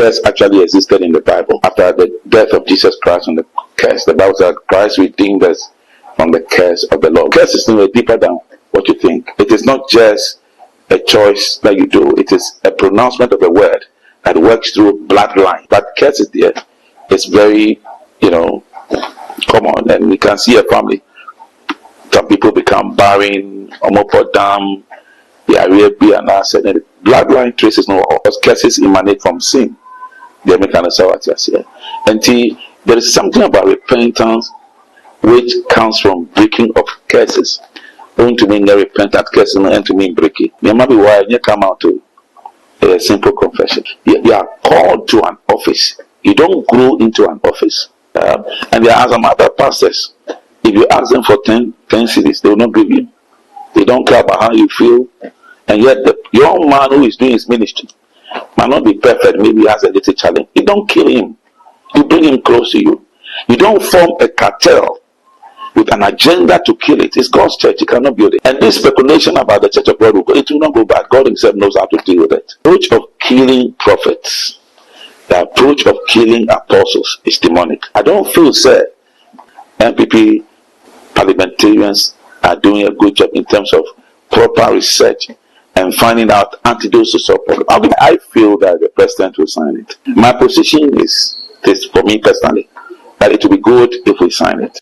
curse actually existed in the Bible. After the death of Jesus Christ on the curse, the Bible said Christ redeemed us from the curse of the law. Curse is deeper than what you think. It is not just a choice that you do. It is a pronouncement of a word that works through bloodline. That curse is there. It's very, common, and we can see a family. Some people become barren, homopodam, the and acid. And the bloodline traces no curses emanate from sin. The American here. And there is something about repentance which comes from breaking of curses. Going to mean repentant curses and to mean breaking. There might be why you come out to a simple confession. You are called to an office. You don't grow into an office. And there are some other pastors. If you ask them for 10 cities, they will not give you. They don't care about how you feel. And yet the young man who is doing his ministry might not be perfect. Maybe he has a little challenge. You don't kill him. You bring him close to you. You don't form a cartel with an agenda to kill it. It's God's church. You cannot build it. And this speculation about the church of God, it will not go back. God himself knows how to deal with it. The approach of killing prophets, the approach of killing apostles is demonic. I don't feel, sir, MPP parliamentarians are doing a good job in terms of proper research and finding out antidotes to solve problems. I feel that the president will sign it. My position is this, for me personally, that it will be good if we sign it.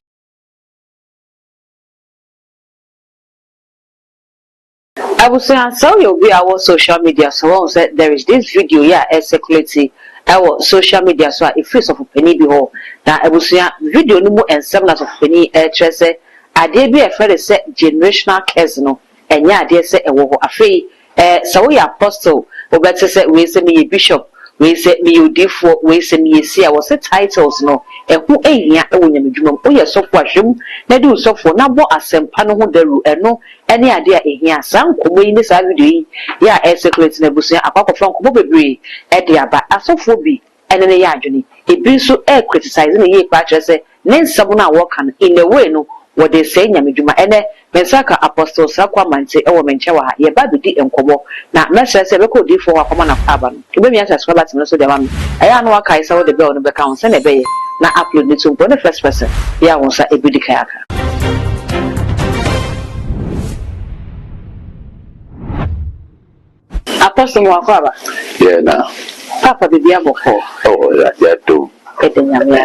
I would say, I saw you'll be our social media. So said there is this video, circulating our social media. So if face of a penny behold, now I will say video no more and semblance of penny address. I did be a friend set generational curse no, and dear say a war afraid. So we apostle, or better said, we say me a bishop. We said me you differ, we say me see I was a titles no, and who ain't ya when you oh yes, so for him, they do so for now, but as some pano deru and no any idea in here, some in this video, secret nebusia, a papa from Bobby, at the abba, as so for be, and in a yajuni, it be so air criticizing a year patch, say, then someone walking in the way no. What they say, Yamijuma, and Mensa Apostle Sakwa Manse, or Menchawa, ye baby and Kobo. Now, Mensa said, Local D for a common of Aban. To be as well as Mr. Devam. I am no I saw the bell on the account, and a bay. Now, upload me to the first person. Ya wants a biddy kayak. Apostle Wakaba. Yeah, now. Papa, the Diabo. Oh, that you do.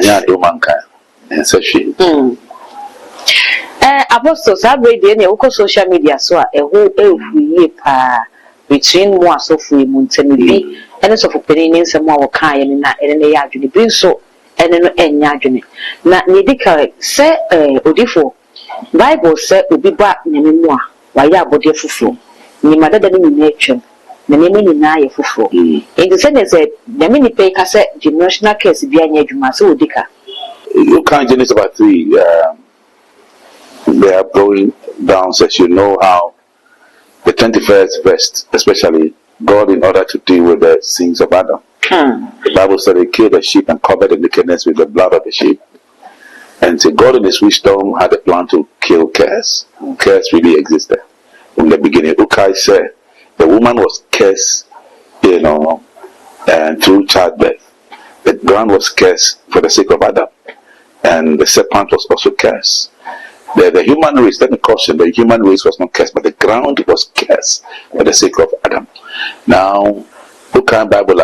Yeah, do mankind. And so she. Apostles have read the social media so a whole year between more so free Montanibi and so for penny some more kind and a yard bring so and then any yard. Not Nidica say Odifo Bible said will be back anymore. Why ya body fufu? Ni mother than in nature. The name in na fufu. In the sentence said the mini pay cassette generational case behind your so Dica. You can't generate about 3. They are going down, as you know how the 21st verse, especially God, in order to deal with the sins of Adam. The Bible said he killed the sheep and covered the nakedness with the blood of the sheep. And so God in his wisdom had a plan to kill curse. Curse really existed in the beginning. Ukai said the woman was cursed, and through childbirth. The ground was cursed for the sake of Adam. And the serpent was also cursed. The human race, let me caution, the human race was not cursed, but the ground was cursed for the sake of Adam. Now, look at the Bible,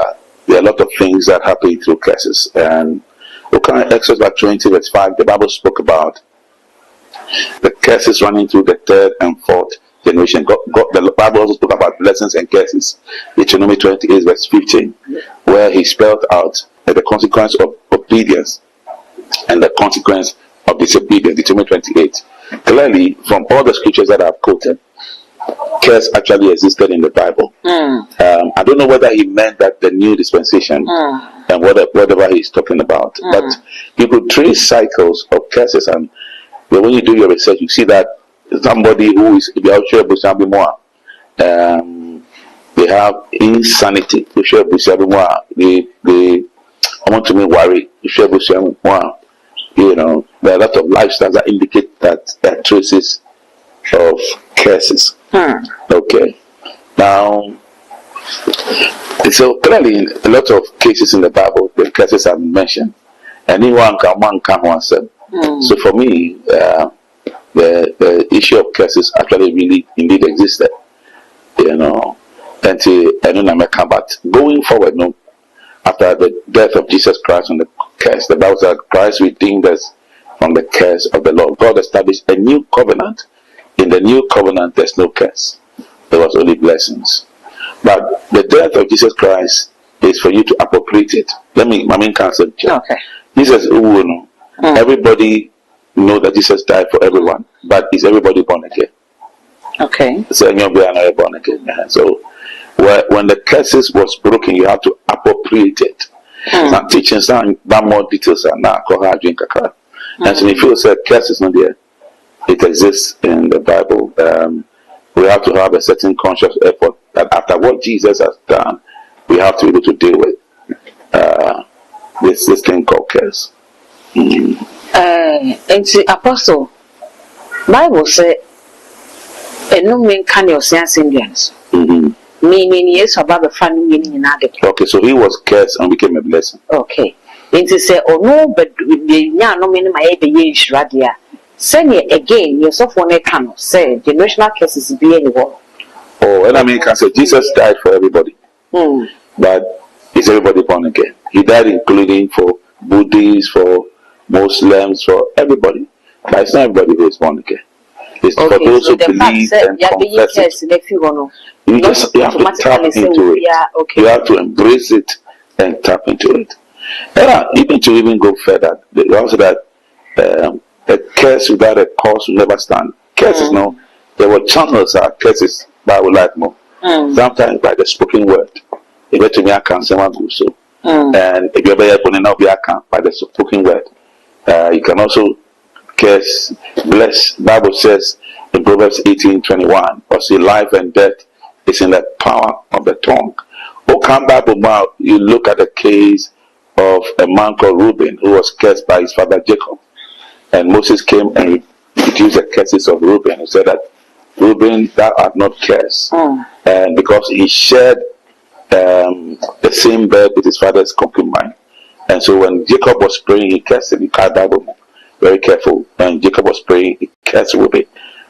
there are a lot of things that happen through curses. And look at Exodus 20 verse 5, the Bible spoke about the curses running through the 3rd and 4th generation. The Bible also spoke about blessings and curses. Deuteronomy 28 verse 15, where he spelled out the consequence of obedience and the consequence of disobedience, Deuteronomy 28. Clearly, from all the scriptures that I've quoted, curse actually existed in the Bible. I don't know whether he meant that the new dispensation and whatever he's talking about, but you could trace cycles of curses, and when you do your research, you see that somebody who is they have insanity. They I want to make worry. There are a lot of lifestyles that indicate that there are traces of curses. Okay. Now, So clearly, in a lot of cases in the Bible, the curses are mentioned. Anyone can one said. So for me, the issue of curses actually really indeed existed. You know, but going forward, no, after the death of Jesus Christ on the curse, the Bible said Christ redeemed us from the curse of the law. God established a new covenant. In the new covenant, there's no curse. There was only blessings. But the death of Jesus Christ is for you to appropriate it. My main concept. Okay. Jesus, everybody know that Jesus died for everyone, but is everybody born again? Okay. So you're born again. So when the curses was broken, you have to appropriate it. Some teachings and more details are now drink a car. And so if you say curse is not there, it exists in the Bible. We have to have a certain conscious effort that after what Jesus has done, we have to be able to deal with this thing called curse. And the Apostle Bible said, no man can your sense Indians. Meaning, yes, about the family meaning in other. Okay, so he was cursed and became a blessing. Okay. And to say, oh no, but the no meaning my age radia. Send it again, yourself one cannot say generational cases be anywhere. Oh, and I mean, can say Jesus died for everybody, but is everybody born again? He died including for Buddhists, for Muslims, for everybody. But it's not everybody who is born again. It's for those who believe and confess it. You have to tap into it. You have to embrace it and tap into it. Even to even go further, also that a curse without a cause will never stand. Curses, no. There were channels that curses Bible like more. Sometimes by the spoken word. If you to me, I can't say so. And if you're ever putting up your account by the spoken word, you can also curse, bless. Bible says in Proverbs 18:21, or see life and death is in the power of the tongue. Come Bible, you look at the case of a man called Reuben who was cursed by his father Jacob. And Moses came and reduced the curses of Reuben. He said that Reuben, thou art not cursed. And because he shared the same bed with his father's concubine. And so when Jacob was praying, he cursed him. He can't Bible very careful. When Jacob was praying, he cursed Reuben.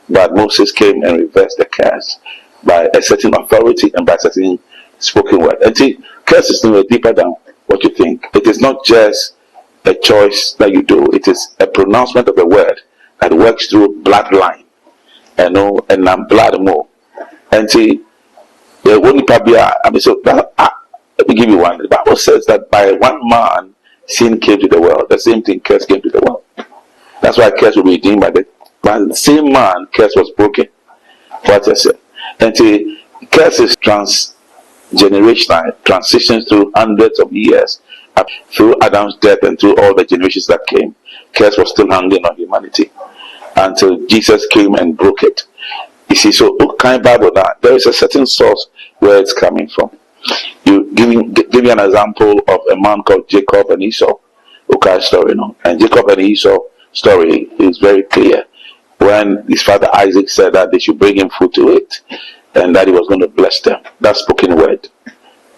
But Moses came and reversed the curse by a certain authority and by a certain spoken word. And see, curse is no deeper than what you think. It is not just a choice that you do. It is a pronouncement of a word that works through bloodline, and blood more. And see, the only probably let me give you one. The Bible says that by one man sin came to the world. The same thing, curse came to the world. That's why curse will be redeemed by the same man. Curse was broken. What I said. And see, curse is transgenerational, transitions through hundreds of years. Through Adam's death and through all the generations that came, curse was still hanging on humanity until Jesus came and broke it. You see, so kind of Bible now, there is a certain source where it's coming from. You give me an example of a man called Jacob and Esau. Okay, story, no? And Jacob and Esau story is very clear. When his father Isaac said that they should bring him food to eat, and that he was going to bless them, that spoken word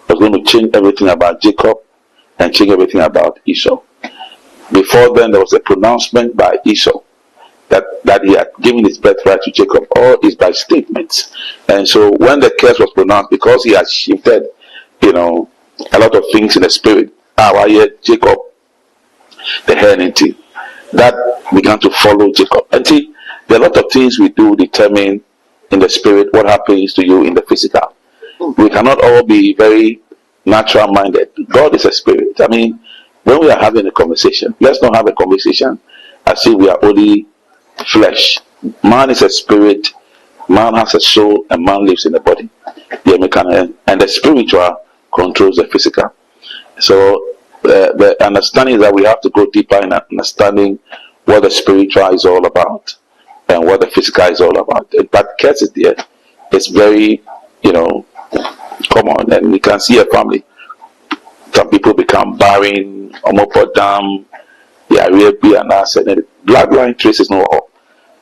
was going to change everything about Jacob and change everything about Esau. Before then, there was a pronouncement by Esau that he had given his birthright to Jacob, or is by statements. And so when the curse was pronounced, because he had shifted, a lot of things in the spirit, Jacob, the heritage, that began to follow Jacob. And see, there are a lot of things we do determine in the spirit what happens to you in the physical. We cannot all be very natural minded. God is a spirit. I mean, when we are having a conversation, let's not have a conversation as if we are only flesh. Man is a spirit, man has a soul, and man lives in the body. And the spiritual controls the physical. So the understanding is that we have to go deeper in understanding what the spiritual is all about and what the physical is all about. But curse is there. It's very, common, and we can see a family. Some people become barren, homopodam, the and acid, and bloodline traces no all.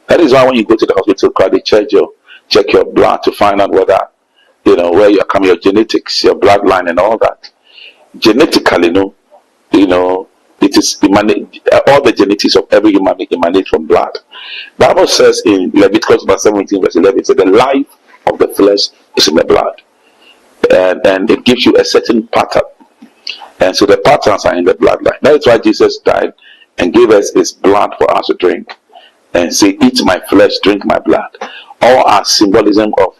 That is why when you go to the hospital, they check your blood to find out whether where you're coming, your genetics, your bloodline, and all that. Genetically, it is all the genetics of every human being emanate from blood. Bible says in Leviticus 17 verse 11, it says the life of the flesh is in the blood, and it gives you a certain pattern, and so the patterns are in the bloodline. That is why Jesus died and gave us his blood for us to drink, and say, eat my flesh, drink my blood. All are symbolism of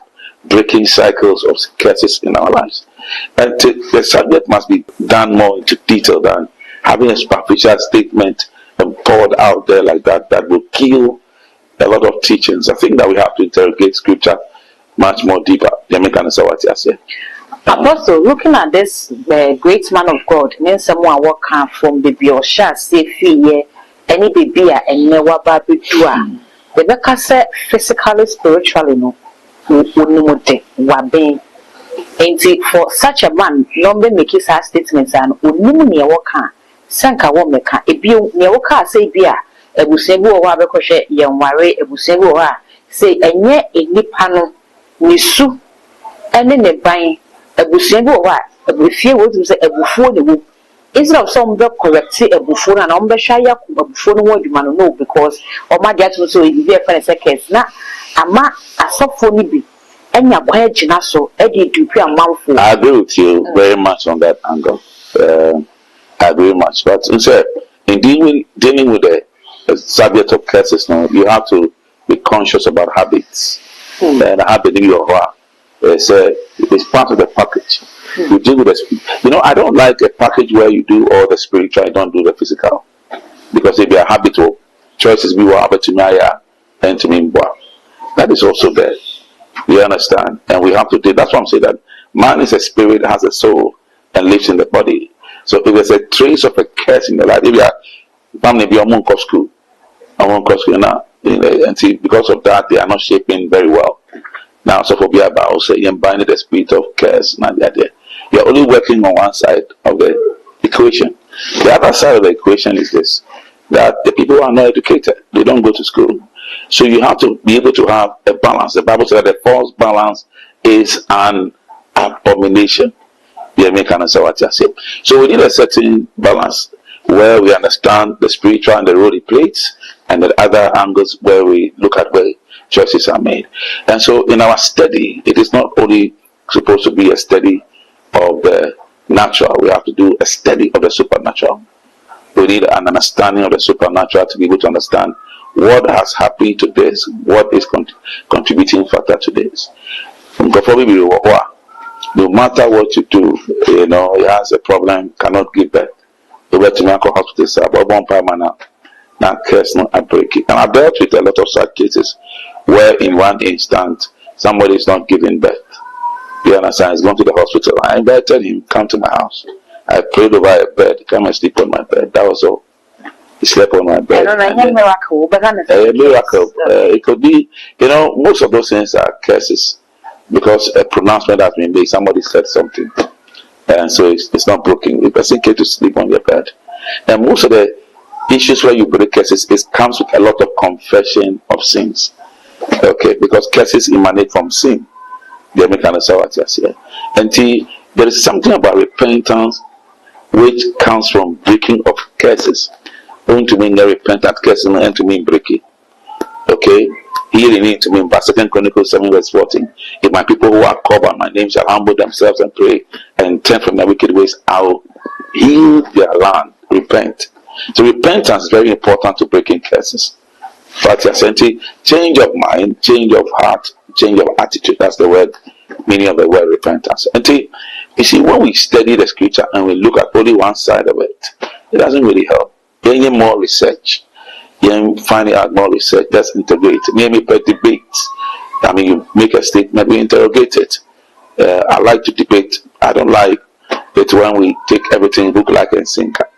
breaking cycles of curses in our lives. And the subject must be done more into detail than having a superficial statement and poured out there like that will kill a lot of teachings. I think that we have to interrogate scripture much more deeper. Apostle, looking at this great man of God, means someone what come from the BOMBSHELL safe any baby and never baby the Becca said physically, spiritually, no, and for such a man, number make his statements and unimia waka, sanka womeka, a bio neoka say beer, a busengo or wabekoshe, young ware, a busengo, say, and yet a nipano, nisu, and then a buying, a busengo, a buffet would say a buffon. Instead of some correct a buffon and BOMBSHELL a buffon word you know because or my dad was so easy for a second. Now, a ma a soft phony be. I agree with you very much on that angle. I agree much. But instead, in dealing with the subject of curses, now you have to be conscious about habits. And a habit in your heart is part of the package. You deal with the I don't like a package where you do all the spiritual and don't do the physical. Because if you are habitual, choices be what happened to me and to me. That is also there. You understand? And we have to do that's why I'm saying that man is a spirit, has a soul, and lives in the body. So if there's a trace of a curse in the life, if you are family be among school now, and see because of that they are not shaping very well. Now so for be about say you're binding the spirit of curse, not that you're only working on one side of the equation. The other side of the equation is this, that the people who are not educated, they don't go to school. So you have to be able to have a balance. The Bible says that the false balance is an abomination. So we need a certain balance where we understand the spiritual and the role it plays, and the other angles where we look at where choices are made. And so in our study, it is not only supposed to be a study of the natural, we have to do a study of the supernatural. We need an understanding of the supernatural to be able to understand what has happened to this, what is contributing factor to this. No matter what you do, he has a problem, cannot give birth. You went to medical hospitals about one time now curse not and break it. And I've dealt with a lot of such cases where in one instant somebody is not giving birth. You understand? He's gone to the hospital. I invited him, come to my house. I prayed over a bed, come and sleep on my bed. That was all. He slept on my bed. A miracle. It could be, most of those things are curses because a pronouncement has been made. Somebody said something, and so it's not broken. The person came to sleep on your bed, and most of the issues where you break curses comes with a lot of confession of sins. Okay, because curses emanate from sin. And there is something about repentance which comes from breaking of curses. Going to mean the repentant curse and to mean breaking. Okay? Here it need to mean by 2 Chronicles 7 verse 14. If my people who are called by my name shall humble themselves and pray and turn from their wicked ways, I will heal their land. Repent. So repentance is very important to breaking curses. But change of mind, change of heart, change of attitude. That's the word, meaning of the word repentance. And you see, when we study the scripture and we look at only one side of it, it doesn't really help. Any more research, you find out more research, just integrate. Maybe per debate. I mean, you make a statement, we interrogate it. I like to debate. I don't like it when we take everything hook, line, and sinker.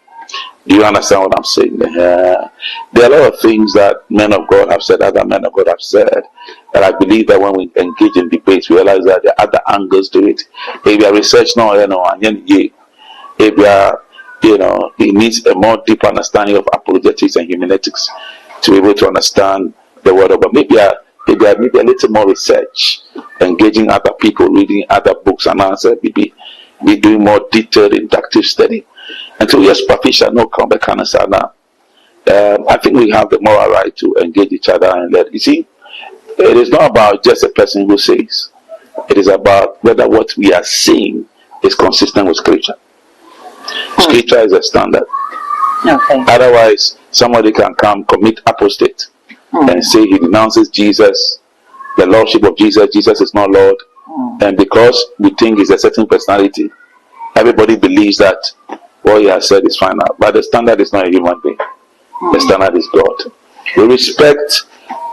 Do you understand what I'm saying? There are a lot of things that men of God have said, other men of God have said, that I believe that when we engage in debates, we realize that there are other angles to it. If you are research now, if you are, it needs a more deep understanding of apologetics and hermeneutics to be able to understand the word of God. Maybe a little more research engaging other people, reading other books, and answer be doing more detailed inductive study. And so yes, superficial no come back and say now. I think we have the moral right to engage each other and let you see. It is not about just a person who says. It is about whether what we are saying is consistent with Scripture. Scripture is a standard. Okay. Otherwise, somebody can come commit apostate and say he denounces Jesus, the lordship of Jesus. Jesus is not Lord, and because we think he's a certain personality, everybody believes that what he has said is final. But the standard is not a human being. The standard is God. We respect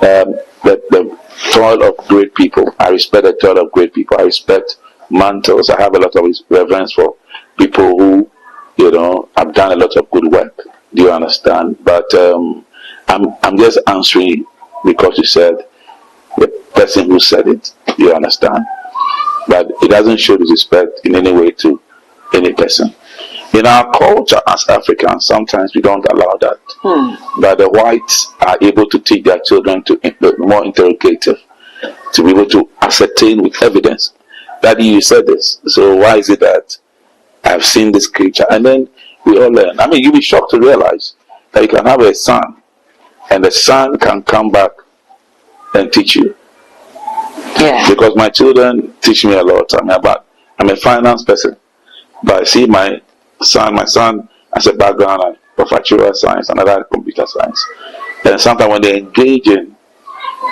the toil of great people. I respect the toil of great people. I respect mantles. I have a lot of reverence for people who, have done a lot of good work. Do you understand? But I'm just answering because you said the person who said it. Do you understand? But it doesn't show disrespect in any way to any person. In our culture as Africans, sometimes we don't allow that. But the whites are able to teach their children to be more interrogative, to be able to ascertain with evidence that you said this. So why is it that I've seen this scripture? And then we all learn. I mean, you'll be shocked to realize that you can have a son, and the son can come back and teach you. Yeah. Because my children teach me a lot. I'm a finance person, but I see my son has a background of actuarial science and other computer science. And sometimes when they engage in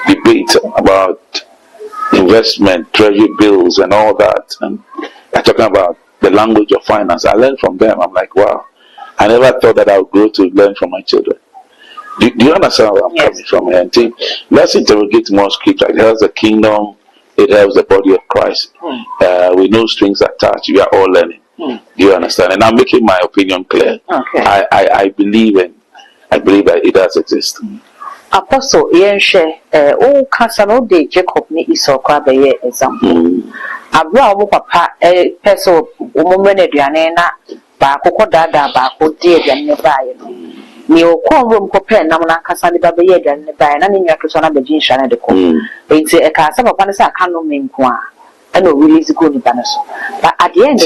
debate about investment, treasury bills, and all that, and they're talking about the language of finance, I learn from them. I'm like, wow, I never thought that I would grow to learn from my children. Do you understand where I'm coming from? And think, let's interrogate more scripture. It helps the kingdom, it helps the body of Christ. With no strings attached, we are all learning. Do you understand? And I'm making my opinion clear. Okay. I believe that it does exist. Apostle, oh, Casano de Jacob ni Isoka be example. Abra papa person woman eduane ba akoko dada ba akoko de eduane bae no. Me okon room ko pen na na kasa de ba be eduane bae na nwa keso na be gin hwa na de ko. Enti e ka sa papa ne sa aka no menko a. And no release go ni banaso. But at the end,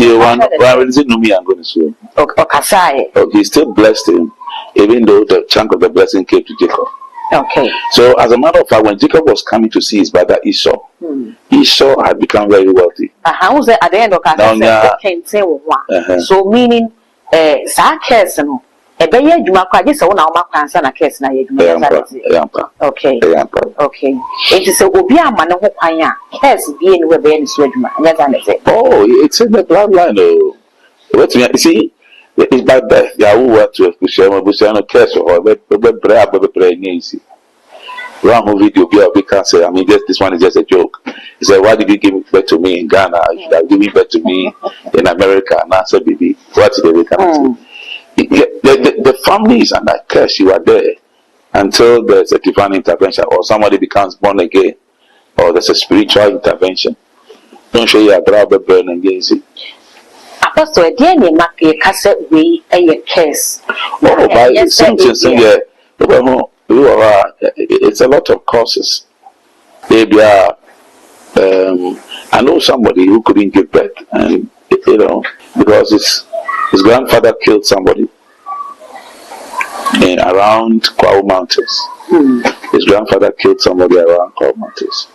he still blessed him, even though the chunk of the blessing came to Jacob. Okay. So, as a matter of fact, when Jacob was coming to see his brother Esau, Esau had become very wealthy. How was it at the end of so meaning, sarcasm. Okay. Okay. It is a Obia man who has been with any swedma. Oh, it's in the bloodline. What you see, it's by birth. Yahoo were to have Bushano Cash or praying easy. One video we can say, I mean, this one is just a joke. He said, why did you give birth to me in Ghana? You should have given birth to me in America. And I said, baby, what did we come to? The family is under curse. You are there until there's a divine intervention, or somebody becomes born again, or there's a spiritual intervention. Don't show you a driver burn against it. Apostle, dear, you make a cassette way a curse. Oh, by something, it's a lot of causes. Maybe I know somebody who couldn't give birth, and because his grandfather killed somebody around Kwao Mountains. His grandfather killed somebody around Kwao Mountains.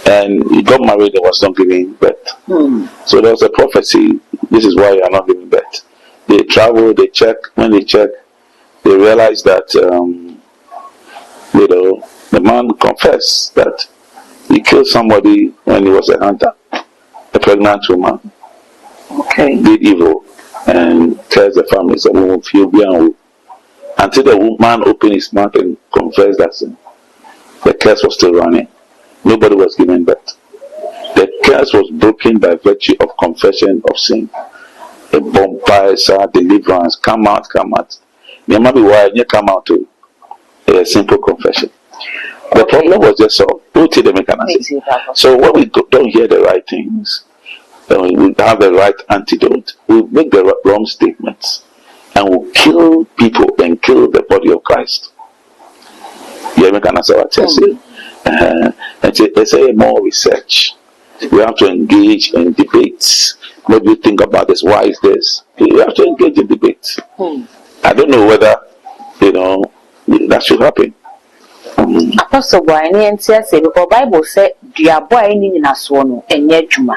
And he got married and was not giving birth. So there was a prophecy, this is why you are not giving birth. They travel, they check. When they check, they realize that, the man confessed that he killed somebody when he was a hunter, a pregnant woman. Okay. Did evil and tells the family, so we won't feel beyond. Until the man opened his mouth and confessed that sin, the curse was still running. Nobody was giving birth. The curse was broken by virtue of confession of sin. A bombshell deliverance, come out. There might be why you come out to a simple confession. The problem was just solved. So when we don't hear the right things, we have the right antidote, we make the wrong statements, and we kill people and kill the body of Christ. You make an answer what I say. And they say more research. We have to engage in debates. What do you think about this? Why is this? We have to engage in debates. I don't know whether, that should happen. Apostle boy, any say because Bible say dia boy ni na so no enye dwuma.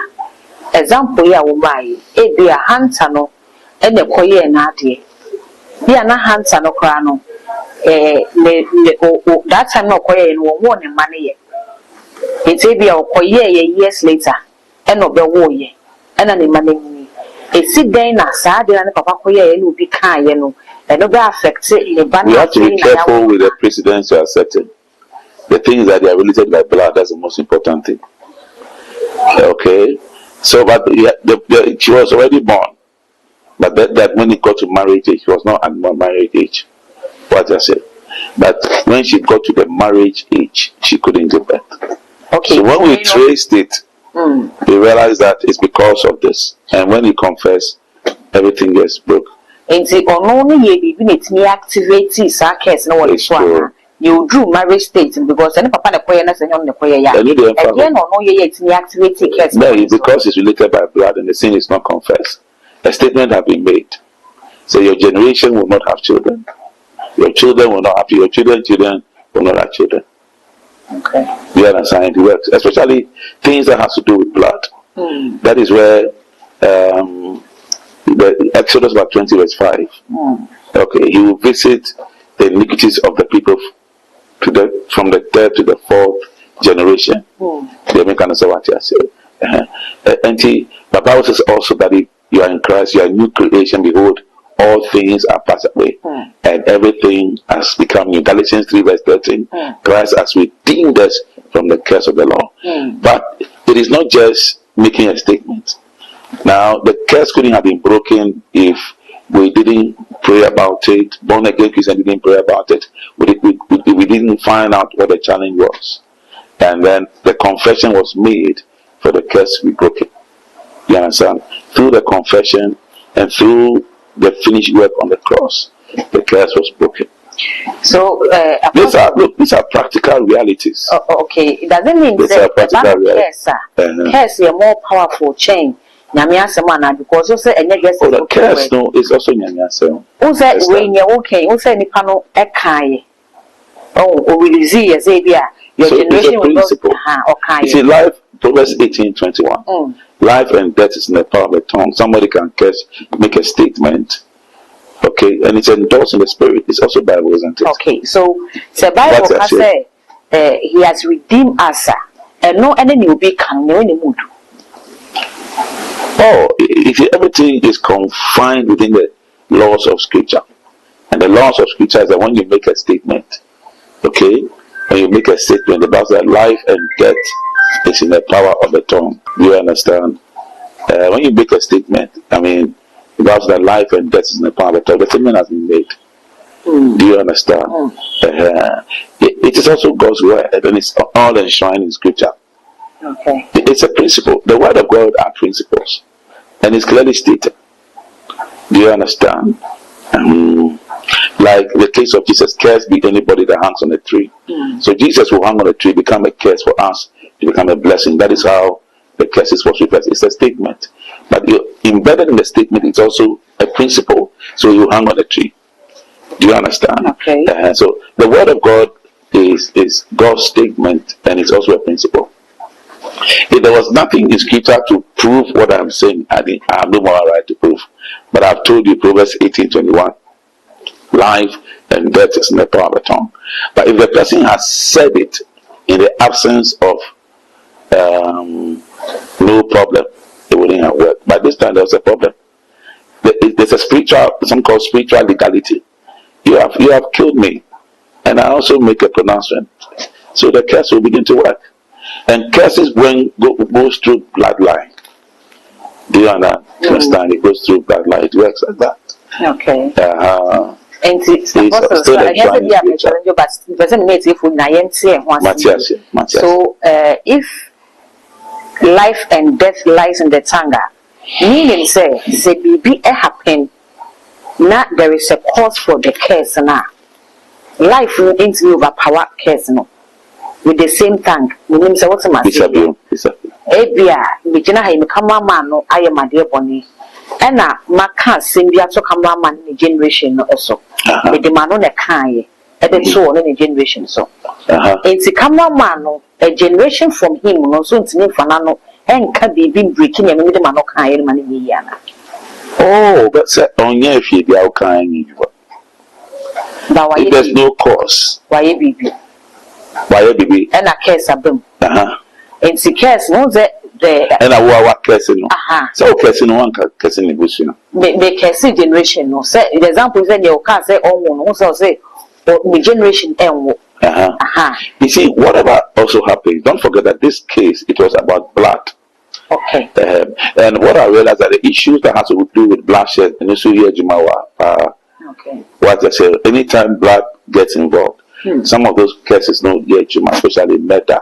Example ya wo mai, e dia hunter no e ne koye na ade. Dia na hunter no kra no that time no koye no wo ne mane ye. Enti bia koye ye years later e no be wo ye. E na ne mane ni. E si den na sa de na papa koye ye no bi kan ye no. We have to be careful with the precedents you are setting. The things that they are related by blood, that's the most important thing. Okay? So, but she was already born. But that when it got to marriage age, she was not at marriage age. What I said. But when she got to the marriage age, she couldn't give birth. Okay. So when we traced it, we realized that it's because of this. And when he confessed, everything gets broke. And the only ye be activate case no one you do marriage state because any papa the koya na say on the koya ya. Again no ye it's activate case. No, because it's related by blood and the sin is not confessed. A statement has been made. So your generation will not have children. Your children will not have your children will not have children. Okay. You understand it works. Especially things that has to do with blood. That is where the Exodus 20 verse 5. Okay, he will visit the iniquities of the people from the third to the fourth generation. They make an answer what you said. And the Bible says also that if you are in Christ, you are a new creation. Behold, all things are passed away, and everything has become new. Galatians 3 verse 13. Christ has redeemed us from the curse of the law. But it is not just making a statement. Now, the curse couldn't have been broken if we didn't pray about it. Born again Christians didn't pray about it. We didn't find out what the challenge was. And then the confession was made for the curse to be broken. You understand? Through the confession and through the finished work on the cross, the curse was broken. So, these are practical realities. Okay. It doesn't mean that curse is a more powerful chain. Because also the curse no is also Nyamiasem. Also when you're okay, also any panel ekai. Oh, we see as your generation will not. You see, life, Proverbs 18:21. Life and death is in the power of the tongue. Somebody can make a statement. Okay, and it's endorsed in the spirit. It's also Bible, isn't it? Okay, so the Bible has said he has redeemed us, and no enemy will be coming in the mood. Oh, everything is confined within the laws of Scripture. And the laws of Scripture is that when you make a statement, okay, when you make a statement about that life and death is in the power of the tongue. Do you understand? When you make a statement, about that life and death is in the power of the tongue, the statement has been made. Do you understand? It is also God's word, and it's all enshrined in Scripture. Okay. It's a principle. The word of God are principles, and it's clearly stated. Do you understand? Like the case of Jesus, curse be anybody that hangs on a tree. So Jesus will hang on a tree, become a curse for us, to become a blessing. That is how the curses was reversed. It's a statement, but embedded in the statement, it's also a principle. So you hang on a tree. Do you understand? Okay. So the word of God is God's statement, and it's also a principle. If there was nothing in Scripture to prove what I'm saying, I have no moral right to prove. But I've told you Proverbs 18:21. Life and death is in the power of the tongue. But if the person has said it in the absence of no problem, it wouldn't have worked. By this time there was a problem. There's a something called spiritual legality. You have killed me, and I also make a pronouncement. So the curse will begin to work. And curses goes through bloodline. Do you understand? It goes through bloodline. It works like that. Okay. And so if life and death lies in the tongue, meaning say baby happen, now there is a cause for the curse now. Life will overpower curse no. With the same tongue, we mean say what's my Ebia, Mijina, him, cameraman, no, I am my dear Bonnie. And now, my car, Cynthia, so cameraman in the generation also. With the man on a car, at the show on any generation so. It's a cameraman, a generation from him, no, so it's name Fanano, and can be breaking and with the man of Kyle Maniana. Oh, but say, on your feet, the outcome. If there's no cause, why baby? Why baby? And a case of them. And the case, no, the and I walk casino. So casino one casino bush. The case generation, no, say, the example is that you can't say, oh, also say, the generation and you see, whatever also happened, don't forget that this case, it was about blood. Okay. And what I realized that the issues that has to do with bloodshed and also here Jimawa, okay. What I say, anytime blood gets involved, some of those cases, no, yeah, Jima, especially murder,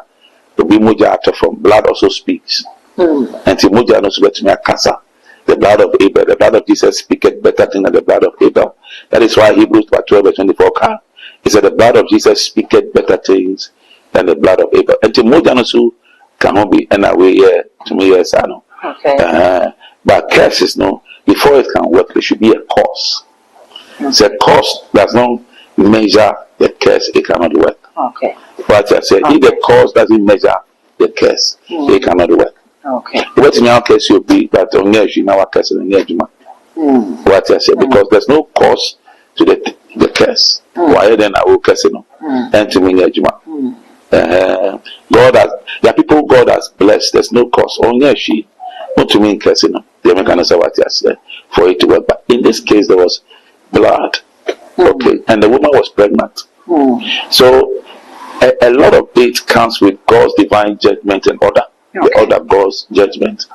to be muja after from blood also speaks. And to muja no sweat me a casa. The blood of Abel, the blood of Jesus speaketh better thing than the blood of Abel. That is why Hebrews 12:24 he said the blood of Jesus speaketh better things than the blood of Abel. And to muja no so cannot be in a way to me yes I know. Okay. But cases no, before it can work, there should be a cause. The cause does not measure the case, it cannot work. Okay. But I said, if the cause doesn't measure the case, it cannot work. Okay. What in our case will be that only in our case in the what I said, because there's no cause to the case. Why then I will case no? And to me, God has, there are people God has blessed, there's no cause. Only she, not to me, case no. The American say what I said for it to work. But in this case, there was blood. Okay, and the woman was pregnant. So a lot of it comes with God's divine judgment and order. The order of God's judgment.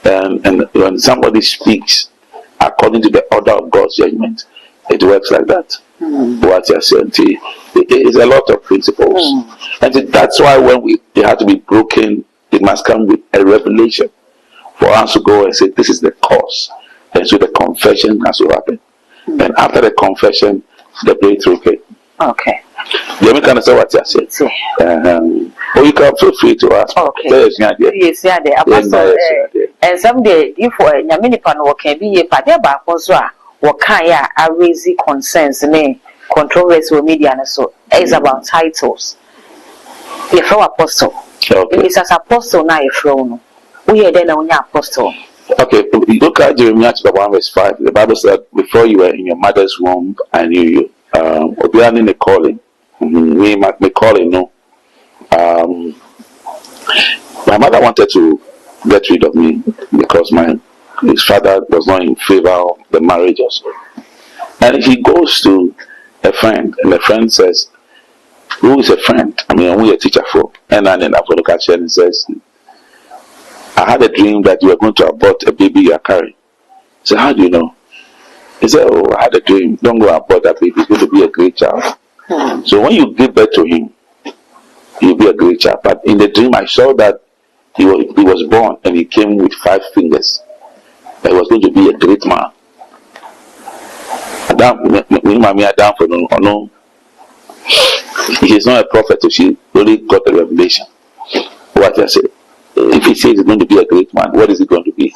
And when somebody speaks according to the order of God's judgment, it works like that. What you're saying, it is a lot of principles. And that's why when it had to be broken, it must come with a revelation for us to go and say, this is the cause. And so the confession has to happen. And after the confession, the breakthrough came. Okay. Let me kind of say what you said. Or you can feel free to ask. Okay. Yes, yeah, and someday, if a Yaminipan can be a Padeba, what kind of raise concerns me, controversy with media and so it's about titles. If you're apostle, it's as apostle now, if you're we are then only apostle. Okay, look at Jeremiah chapter 1:5. The Bible said, before you were in your mother's womb, I knew you. We are in the calling. We might be calling, no. My mother wanted to get rid of me because his father was not in favor of the marriage also. And he goes to a friend, and the friend says, who is a friend? I mean, who is a teacher for? And then after the catcher and says, I had a dream that you were going to abort a baby you are carrying. I said, how do you know? He said, oh, I had a dream. Don't go abort that baby. He's going to be a great child. So when you give birth to him, he'll be a great child. But in the dream, I saw that he was born and he came with 5 fingers. That he was going to be a great man. Adam for no. He's not a prophet, so she only got a revelation. What I said. If he says he's going to be a great man, what is he going to be?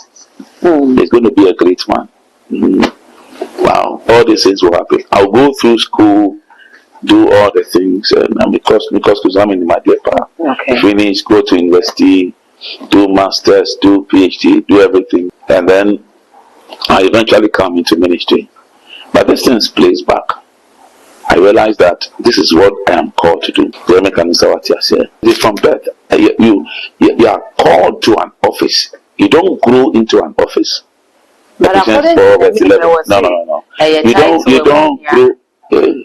He's going to be a great man. Wow, all these things will happen. I'll go through school, do all the things, and because I'm in my dear finish, go to university, do masters, do PhD, do everything, and then I eventually come into ministry. But this thing plays back. I realized that this is what I am called to do. It is from birth. You are called to an office. You don't grow into an office. But according to no. You don't grow.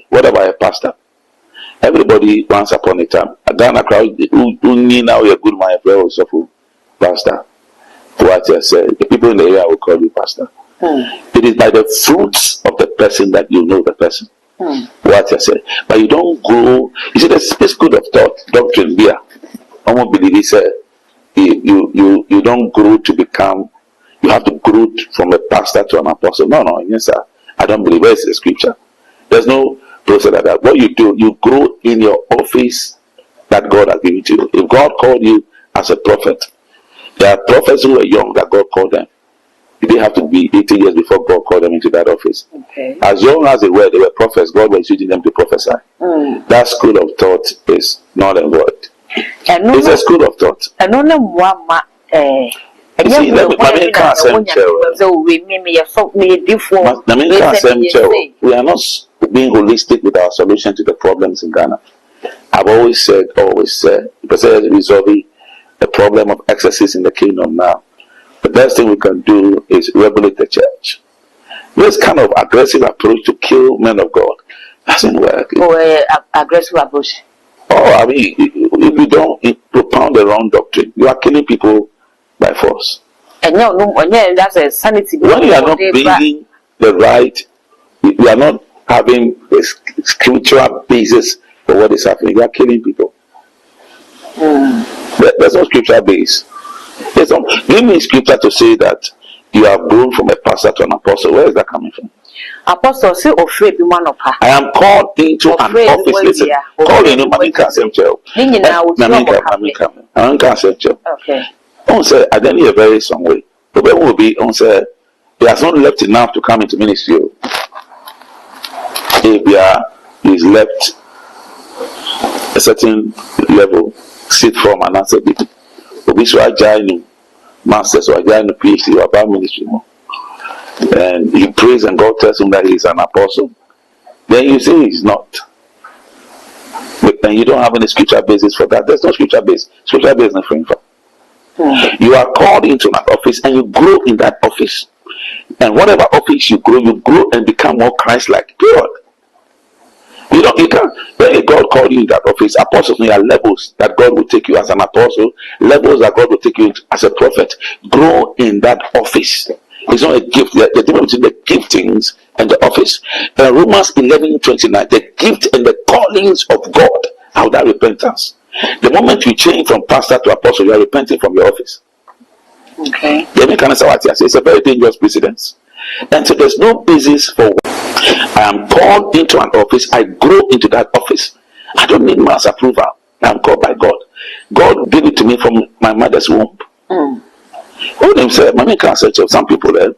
What about a pastor? Everybody once upon a time. A Ghana crowd who need now a good man, a pastor. What I said, the people in the area will call you pastor. It is by the fruits of the person that you know the person. What I said, but you don't grow. You see, the school of thought, doctrine, beer. I won't believe he said you don't grow to become. You have to grow from a pastor to an apostle. No, yes, sir. I don't believe. Where's the scripture? There's no process like that. What you do, you grow in your office that God has given to you. If God called you as a prophet, There are prophets who were young that God called them. They didn't have to be 80 years before God called them into that office. Okay. As young as they were prophets. God was using them to prophesy. That school of thought is not a word. It's a school of thought. You see, let me can't we are not being holistic with our solution to the problems in Ghana. I've always said, resolving the problem of excesses in the kingdom now. The best thing we can do is regulate the church. This kind of aggressive approach to kill men of God doesn't work. Aggressive approach. I mean, if you don't propound the wrong doctrine, you are killing people by force. And that's a sanity. When you are not bringing the right, you are not having a scriptural basis for what is happening. You are killing people. There's no scriptural base. Give me scripture to say that you have grown from a pastor to an apostle. Where is that coming from? Apostle, say afraid be one of her. I am called into an office. Listen, call in Mami Kasemchel. Okay. On say I don't hear very some way. The way will be on say he has not left enough to come into ministry. He's left a certain level, sit from and answer people. So I join masters or I join the PhD or about ministry. And he prays and God tells him that he's an apostle. Then you say he's not. And you don't have any scripture basis for that. There's no scripture base. Scripture base is nothing for. You are called into an office and you grow in that office. And whatever office you grow and become more Christ-like. Period. You can't. When God called you in that office, apostles, there are levels that God will take you as an apostle, levels that God will take you as a prophet. Grow in that office. It's not a gift. The difference between the giftings and the office. Romans 11:29, the gift and the callings of God are without repentance. The moment you change from pastor to apostle, you are repenting from your office. Okay. It's a very dangerous precedence. And so there's no basis for I am called into an office, I grow into that office. I don't need man's approval. I am called by God. God gave it to me from my mother's womb. All them say, Mommy can't say to some people there.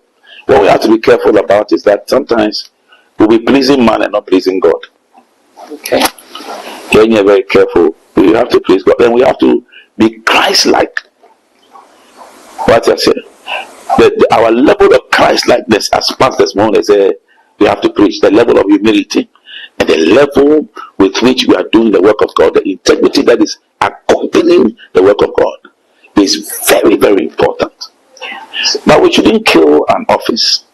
What we have to be careful about is that sometimes we'll be pleasing man and not pleasing God. Okay. When you're very careful, we have to please God. Then we have to be Christ-like. What I say? Our level of Christ-likeness as pastors, we have to preach the level of humility and the level with which we are doing the work of God, the integrity that is accompanying the work of God is very, very important. But we shouldn't kill an office.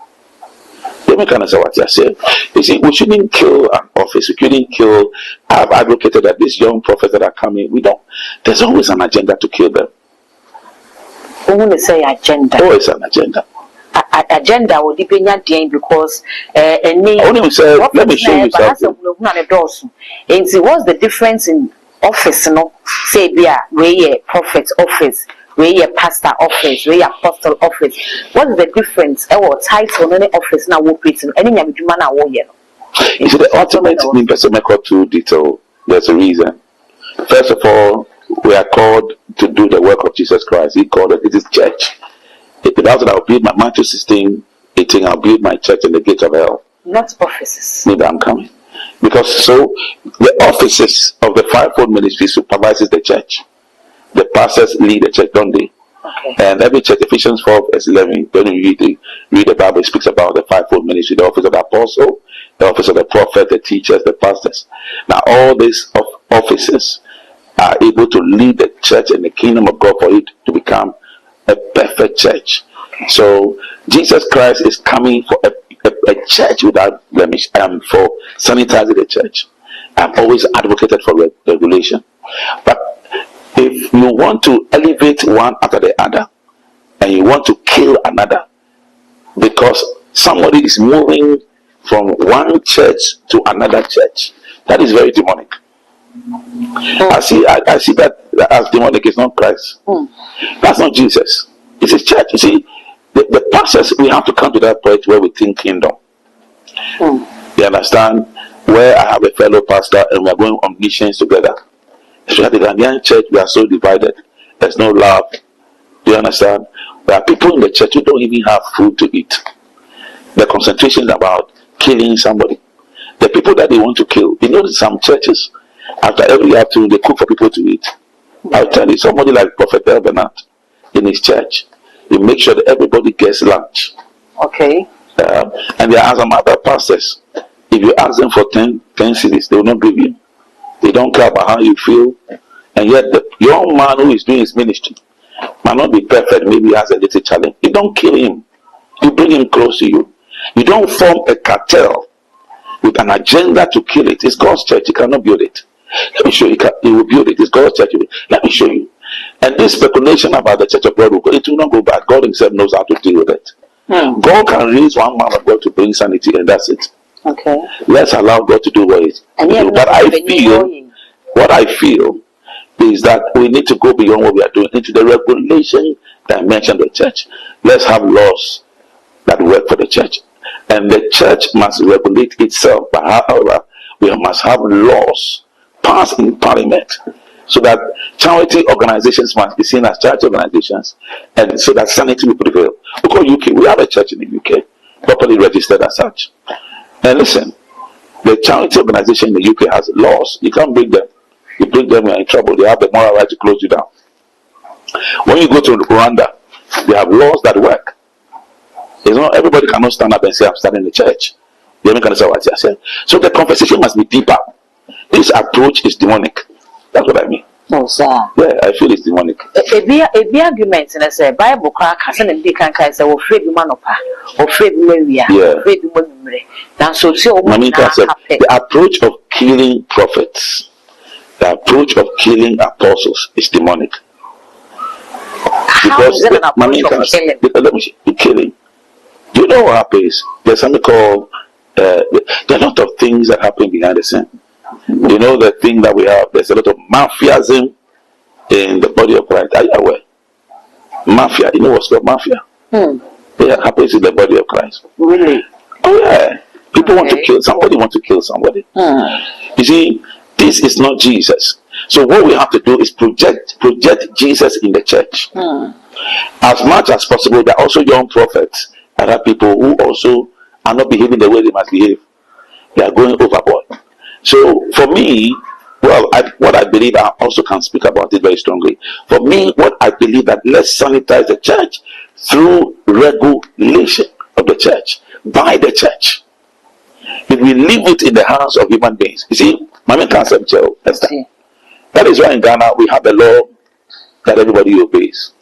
Let me kind of say what you say. You see, we shouldn't kill an office. We shouldn't kill. I've advocated that these young prophets that are coming, there's always an agenda to kill them. I want to say agenda. Always an agenda. Agenda will depend because let me show you something. And see what's the difference in office, say where prophet office, where pastor office, where apostle office. What is the difference? Our title in office now will be any man You see, the ultimate mean too detail. There's a reason. First of all, we are called to do the work of Jesus Christ. He called it is church. The Bible said, I'll build my Matthew 16:18, I'll build my church in the gate of hell. Not offices. Maybe I'm coming. Because so the offices of the fivefold ministry supervises the church. The pastors lead the church, don't they? Okay. And every church, Ephesians 4:11, when you read the Bible, it speaks about the fivefold ministry, the office of the apostle, the office of the prophet, the teachers, the pastors. Now all these offices are able to lead the church and the kingdom of God for it to become a perfect church. So Jesus Christ is coming for a church without blemish and for sanitizing the church. I've always advocated for regulation. But if you want to elevate one after the other and you want to kill another because somebody is moving from one church to another church, that is very demonic. I see that as demonic. Is not Christ. That's not Jesus. It's a church. You see, the process, we have to come to that point where we think kingdom. You understand? Where I have a fellow pastor and we are going on missions together. Especially the Ghanaian church, we are so divided. There's no love. Do you understand? There are people in the church who don't even have food to eat. The concentration is about killing somebody. The people that they want to kill, you know, some churches, after every afternoon, they cook for people to eat. I'll tell you, somebody like Prophet Bernard in his church, he makes sure that everybody gets lunch. Okay. And there are some other pastors, if you ask them for 10 cedis, they will not give you. They don't care about how you feel. And yet, the young man who is doing his ministry might not be perfect, maybe he has a little challenge. You don't kill him. You bring him close to you. You don't form a cartel with an agenda to kill it. It's God's church. You cannot build it. Let me show you. He will build it. It's God's church. Let me show you. And this speculation about the church of God, it will not go back. God himself knows how to deal with it. God can raise one man of God to bring sanity, and that's it. Okay. Let's allow God to do what he's doing. But what I feel is that we need to go beyond what we are doing into the regulation dimension of the church. Let's have laws that work for the church. And the church must regulate itself. But however, we must have laws passed in parliament so that charity organizations must be seen as charity organizations, and so that sanity will prevail. Because UK, we have a church in the UK, properly registered as such. And listen, the charity organization in the UK has laws. You can't break them. You break them, you're in trouble. They have the moral right to close you down. When you go to Rwanda, they have laws that work. It's not everybody cannot stand up and say, I'm starting the church. You understand what I said? So the conversation must be deeper. This approach is demonic. That's what I mean. No, sir. Yeah, I feel it's demonic. It be arguments, and I say Bible crack has an indication say or afraid man or afraid Maria, afraid women. Now so the approach of killing prophets, the approach of killing apostles is demonic. How is it an approach of killing? Let me see, killing. Do you know what happens? There's something called there are a lot of things that happen behind the scene. You know the thing that we have, there's a lot of mafiaism in the body of Christ. Are you aware? Mafia, you know what's called mafia? It happens in the body of Christ. Really? Oh yeah. People want to kill somebody, want to kill somebody. You see, this is not Jesus. So what we have to do is project Jesus in the church. As much as possible, there are also young prophets and other people who also are not behaving the way they must behave. They are going overboard. So for me, well, what I believe, I also can speak about it very strongly. For me, what I believe that let's sanitize the church through regulation of the church, by the church. If we leave it in the hands of human beings, you see, my main concept, that is why in Ghana we have a law that everybody obeys.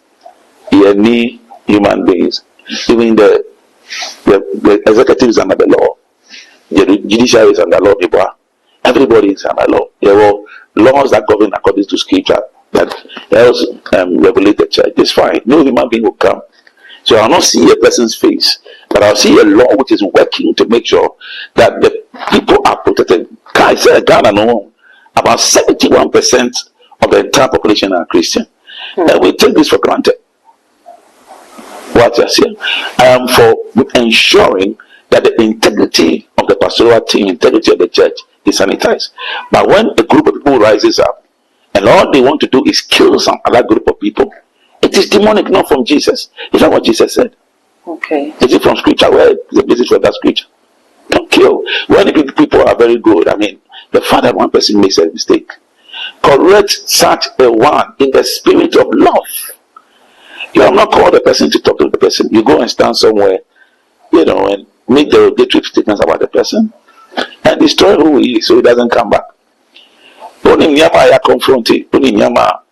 Any human beings, even the executive is under the law, the judiciary is under law, everybody is under law. There are laws that govern according to scripture that else regulate the church. It's fine. No human being will come. So I'll not see a person's face, but I'll see a law which is working to make sure that the people are protected. I said Ghana, no, about 71% of the entire population are Christian. And we take this for granted. What I say, I am for ensuring that the integrity of the pastoral team, integrity of the church is sanitized. But when a group of people rises up and all they want to do is kill some other group of people, it is demonic, not from Jesus. Is that what Jesus said? Okay. Is it from scripture? Where is the basis for that scripture? Don't kill. When people are very good, I mean, the fact that one person makes a mistake, correct such a one in the spirit of love. You have not called the person to talk to the person. You go and stand somewhere, and make derogatory statements about the person and destroy who he is so he doesn't come back. Only Nyama are confronting. Only Nyama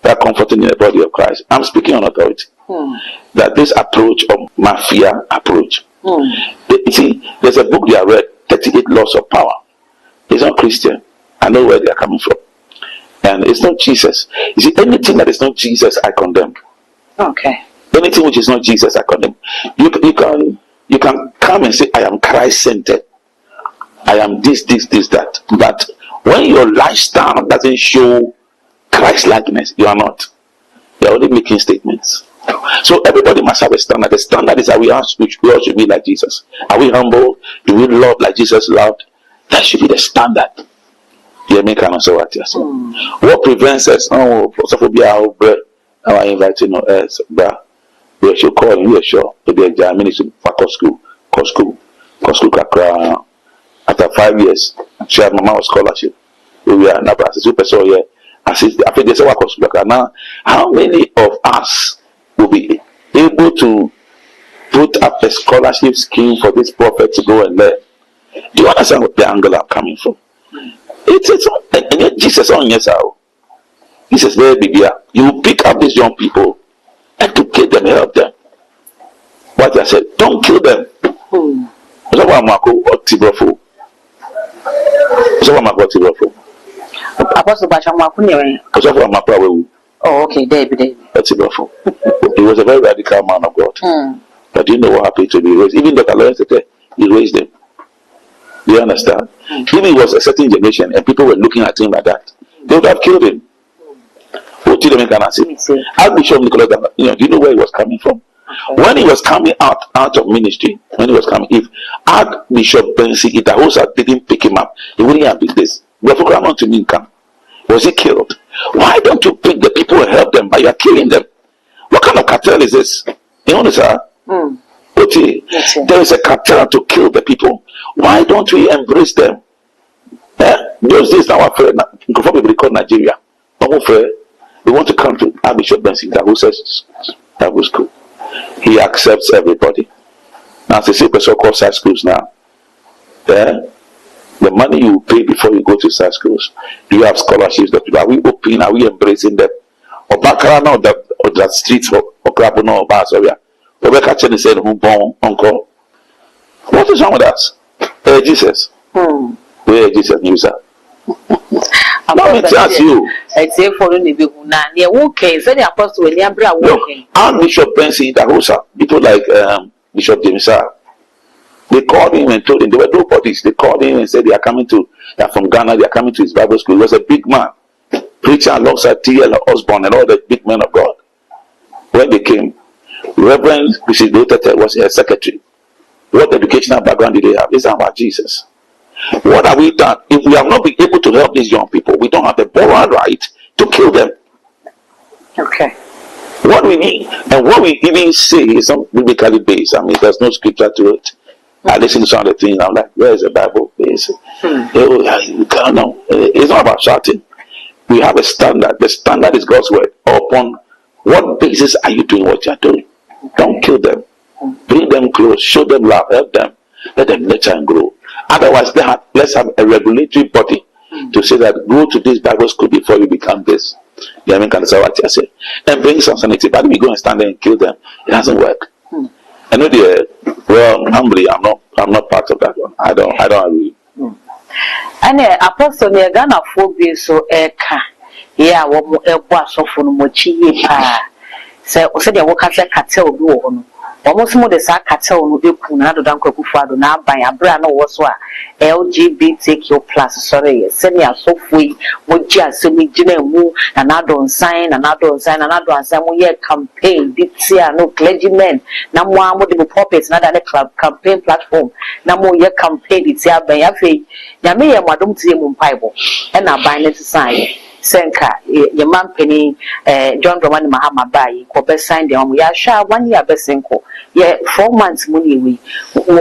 are comforting in the body of Christ. I'm speaking on authority. That this approach of mafia approach. You see, there's a book they have read, 38 Laws of Power. It's not Christian. I know where they are coming from. And it's not Jesus. You see, anything that is not Jesus, I condemn. Okay. Anything which is not Jesus, I condemn. You can come and say, I am Christ-centered. I am this, that. But when your lifestyle doesn't show Christ-likeness, you are not. You are only making statements. So everybody must have a standard. The standard is that we all should be like Jesus. Are we humble? Do we love like Jesus loved? That should be the standard. What prevents us? I invite you, bruh. We should call you, sure. To be a German for school, Kakra. After 5 years, she had my scholarship. We are now super so yeah. I think there's a work of school. Now, how many of us will be able to put up a scholarship scheme for this prophet to go and learn? Do you understand what the angle I'm coming from? It's and yet Jesus on yes how. Jesus very big here. You will pick up these young people and to kill them, help them. What I said, don't kill them. So what Marco or Tibrofo? So what Marco Tibrofo? Apostle Bashamakuni. So what Marco? Oh, okay, David. Tibrofo. He was a very radical man of God. But do you know what happened to be raised? Even Dr. Lawrence, he raised them. Do you understand? If he was a certain generation and people were looking at him like that, they would have killed him. Archbishop Nicholas, do you know where he was coming from? When he was coming out of ministry, if Archbishop Bensi Itahosa didn't pick him up, he wouldn't have been this. Was he killed? Why don't you pick the people and help them, but you are killing them? What kind of cartel is this? You understand? There is a cartel to kill the people. Why don't we embrace them? Those days now are afraid. Before we record Nigeria, we want to come to Archbishop Benson who says that was cool. He accepts everybody. Now, as they say, so-called side schools now, the money you pay before you go to side schools, do you have scholarships? Are we open? Are we embracing them? Or back around now, that streets or crap no bars area. Rebecca Chen said, uncle, what is wrong with us? Jesus. Where Jesus news are. Let me tell you. I say for the okay, so the apostle when you are walking. And Bishop Benson Dahosa, people like Bishop Mensa, they called him and told him they were nobodies. They called him and said they are from Ghana, they are coming to his Bible school. He was a big man, preacher alongside T.L. Osborne and all the big men of God. When they came, Reverend Bishop Dotete was a secretary. What educational background did they have? It's about Jesus. What have we done? If we have not been able to help these young people, we don't have the moral right to kill them. Okay. What we need, and what we even say is not biblically based. I mean, there's no scripture to it. I listen to some of the things, I'm like, where is the Bible based? It's not about shouting. We have a standard. The standard is God's word. Upon what basis are you doing what you're doing? Don't kill them. Bring them close. Show them love. Help them. Let them nurture and grow. Otherwise, let's have a regulatory body to say that go to this Bible school before you become this. You know what I say? And bring some sanity. But if we go and stand there and kill them, it doesn't work. I know humbly, I'm not part of that one. I don't agree. And apostle Ghana phobia so yeah, what so for mochi say said you work as a cartel do almost more the cartel no be kuna do dan kwakufa na ban abra na wo so a LGBTQ+ sorry senior so fui moji asemi gina mu na don sign mo ye campaign ditia no clergymen na mo amo de pulpit na da club campaign platform na mo ye campaign ditia ban ya fe nya me ye madom tie mu mpaibo e na ban net sign Senka, your man penny, John Roman Mahama Bai, ko be sign the ya sha 1 year be senko. Ye 4 months money we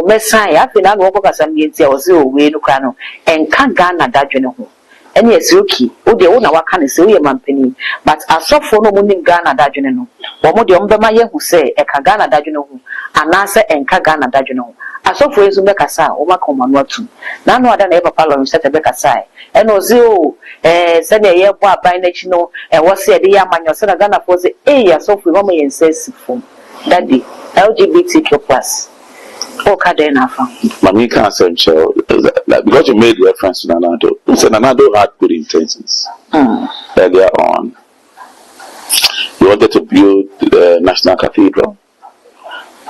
me sign ya pe na go ko kasam ye ti o se o we no kra no enka Ghana dadwene ho. Ene esuki, o de o na waka ne se o ye man penny, but asofo no mo ni Ghana dadwene no. Wo mo de o be ma ye hu se e ka Ghana dadwene ho, anase enka Ghana dadwene ho. Asofo ezu be kasa o maka o manu atu. Na no ada na e papa lo set be kasa. Eno zio said ye bo aban na chi no was say dey amanyo say na Ghana for say so for mama yen sensiful daddy LGBTQ+ okay then afa mami can say because you made reference to Nanado. You said Nanado had good intentions earlier on. He wanted to build the National Cathedral,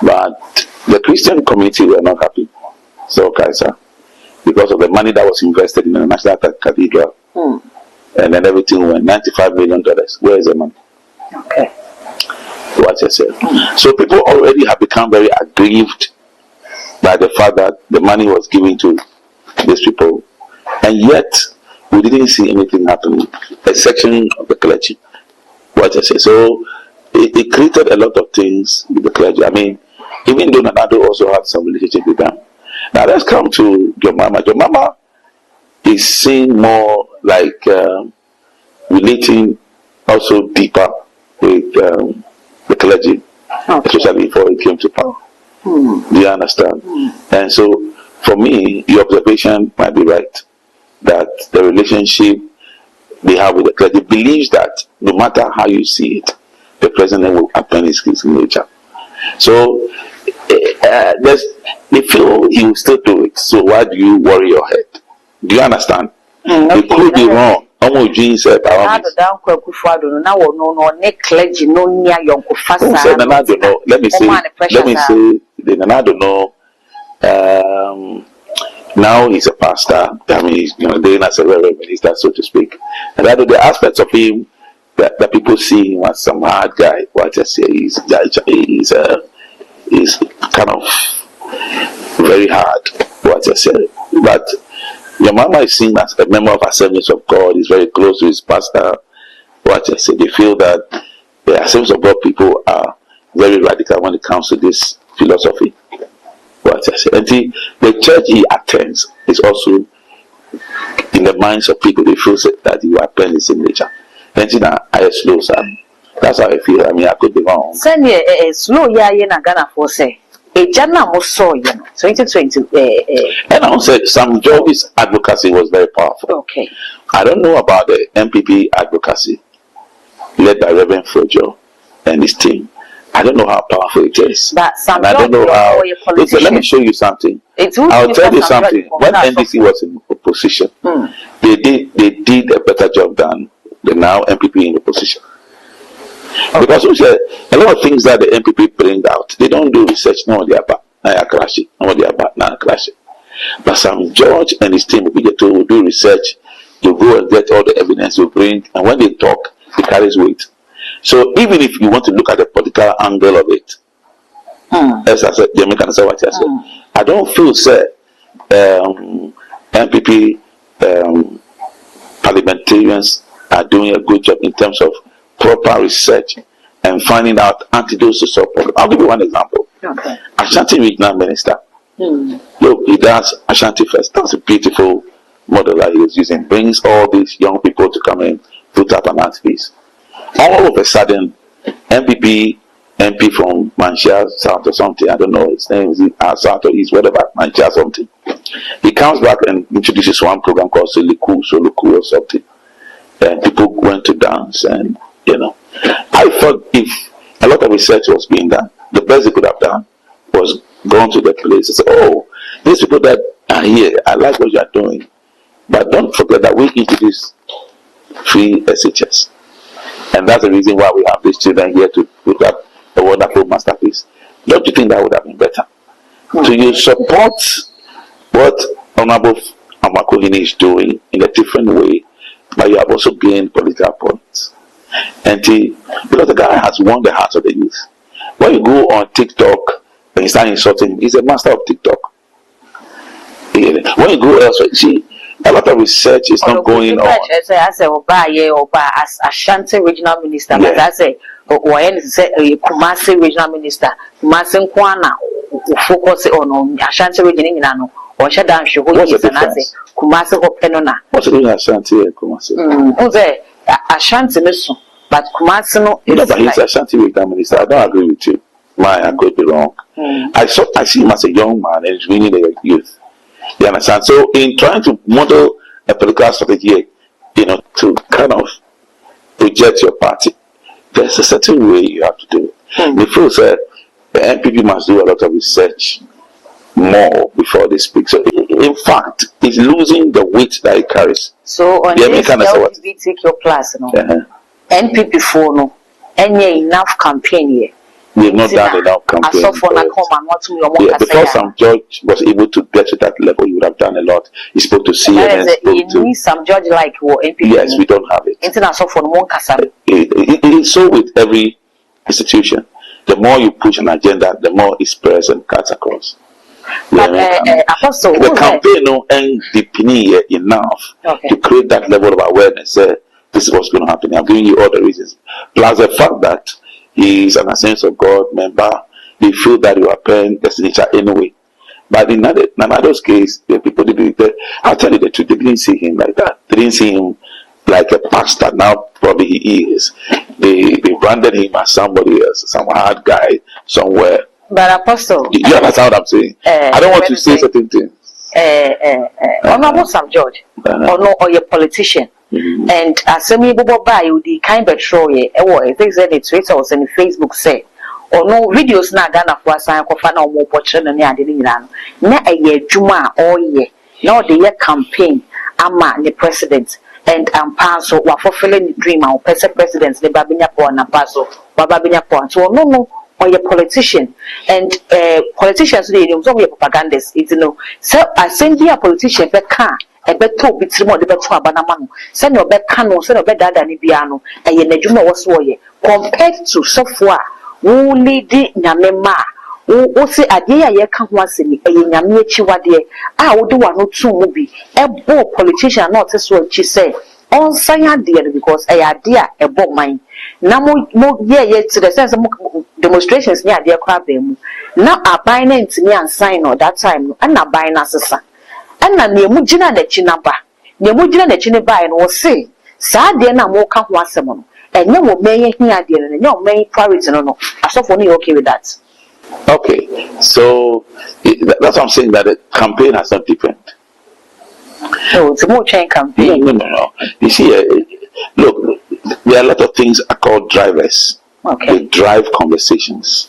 but the Christian community were not happy. So Kaiser, because of the money that was invested in the National Cathedral, and then everything went $95 million. Where is the money? Okay. What I said. So people already have become very aggrieved by the fact that the money was given to these people, and yet we didn't see anything happening. A section of the clergy. What I say. So it created a lot of things with the clergy. I mean, even though Nanado also had some relationship with them. Now let's come to your mama. Your mama is seen more like relating also deeper with the clergy, especially before it came to power. Do you understand? And so, for me, your observation might be right that the relationship they have with the clergy believes that no matter how you see it, the president will append his signature. So, they feel he will still do it. So, why do you worry your head? Do you understand? It could be wrong. Almost Jeans said, let me say, I don't know. Now he's a pastor. I mean, he's doing as a reverend minister, so to speak. And that the aspects of him that people see him as some hard guy. What I say is kind of very hard. What I say, but your mama is seen as a member of Assemblies of God. He's very close to his pastor. What I say, they feel that the Assemblies of God people are very radical when it comes to this philosophy. What I say, and the church he attends is also in the minds of people. They feel that he will append his signature. And I slow, sir. That's how I feel. I mean, I could be wrong. Send me a slow na Ghana for say. A Jana Mosso, 2020. And I said Sam George's advocacy was very powerful. Okay. I don't know about the MPP advocacy led by Reverend Fojo and his team. I don't know how powerful it is. But Sam I don't know how. Listen, let me show you something. I'll tell you something. When NDC was in opposition, they did a better job than the now MPP in opposition. Okay. Because a lot of things that the MPP bring out, they don't do research. No, they are bad. Now crashing. No, they are bad. Now crashing. But Sam George and his team will do research. You go and get all the evidence you bring, and when they talk, it carries weight. So even if you want to look at the political angle of it, as I said, Jamaican say what I said. I don't feel say MPP parliamentarians are doing a good job in terms of proper research and finding out antidotes to solve problems. I'll give you one example. Okay. Ashanti Regional Minister. Look, he does Ashanti First. That's a beautiful model that he is using. Brings all these young people to come in, put up an activist. All of a sudden, MP from Mensa South or something, I don't know his name, is South or East, whatever, Mensa something. He comes back and introduces one program called Soluku or something. And people went to dance and, I thought if a lot of research was being done, the best they could have done was gone to the place and say, oh, these people that are here, I like what you are doing. But don't forget that we introduce free SHS. And that's the reason why we have these children here to put up a wonderful masterpiece. Don't you think that would have been better? So you support what Honorable Amakohini is doing in a different way, but you have also gained political points. And because the guy has won the hearts of the youth. When you go on TikTok and you start insulting him, he's a master of TikTok. When you go elsewhere, see, a lot of research is not going on. I say, Ashanti Regional Minister. But I say, Kumasi Regional Minister. Kumasi Nkwana focus on Ashanti Regional. What's the difference? Kumasi Hopenona. What's the difference Ashanti and Kumasi? Ashanti Miso, but Kumasi no. No, but he's Ashanti Regional Minister. I don't agree with you. I could be wrong. I see him as a young man and he's winning the youth. You understand? So in trying to model a political strategy, to kind of project your party, there's a certain way you have to do it. The first said the MPP must do a lot of research more before they speak. So in fact, it's losing the weight that it carries. So on this LGBTQ plus, NPP for no, any enough campaign here. We've not done enough campaign. Because some judge was able to get to that level, you would have done a lot. He spoke to CNN. You need some judge like NPP. Yes, we don't have it. It is so with every institution. The more you push an agenda, the more it spreads and cuts across. Apostle, the campaign no end the enough to create that level of awareness. This is what's going to happen. I'm giving you all the reasons. Plus the fact that he's an Assemblies of God member, they feel that you are paying the signature anyway. But in Nanado's case, the people didn't. I'll tell you the truth, they didn't see him like that. They didn't see him like a pastor. Now probably he is. They branded him as somebody else, some hard guy somewhere. But Apostle, you understand what I'm saying? I don't want to say certain things. Honorable Sam George, or your politician. And as some people buy you the kind of show ye, or I think that Twitter or any Facebook say, or no videos na Ghana for sign of an or more portion and ya didn't run. Na a year Juma or ye, no the year campaign, ama the president, and pass or fulfilling the dream or presidents, the Babinia and Paso, Babinia Point. So no. Or your politician and politicians they don't know propagandists, you know. So I send you a politician back car. A better bit more the better banamano. Send your back cano, send your better than Ibiano, and your Nejuma was way compared to software. Only the Namema. O say a day I can't once in a Yamie Chiwade. I would do one or two movie. A bo politician not as what she said. On sign dear because I idea about mine. Now more yet to the sense of demonstrations near their crab them. Now a buying to me and sign or that time and not buying as a son. And na near Mujina the Chinaba. Near Mujina the Chinaba and was say, Sad dear now more come once a month. And no more may here dear and no may priority no. I saw for me okay with that. Okay, so that's what I'm saying, that the campaign has not different. So it's a more chain campaign. No. You see, look, there are a lot of things are called drivers. Okay. They drive conversations.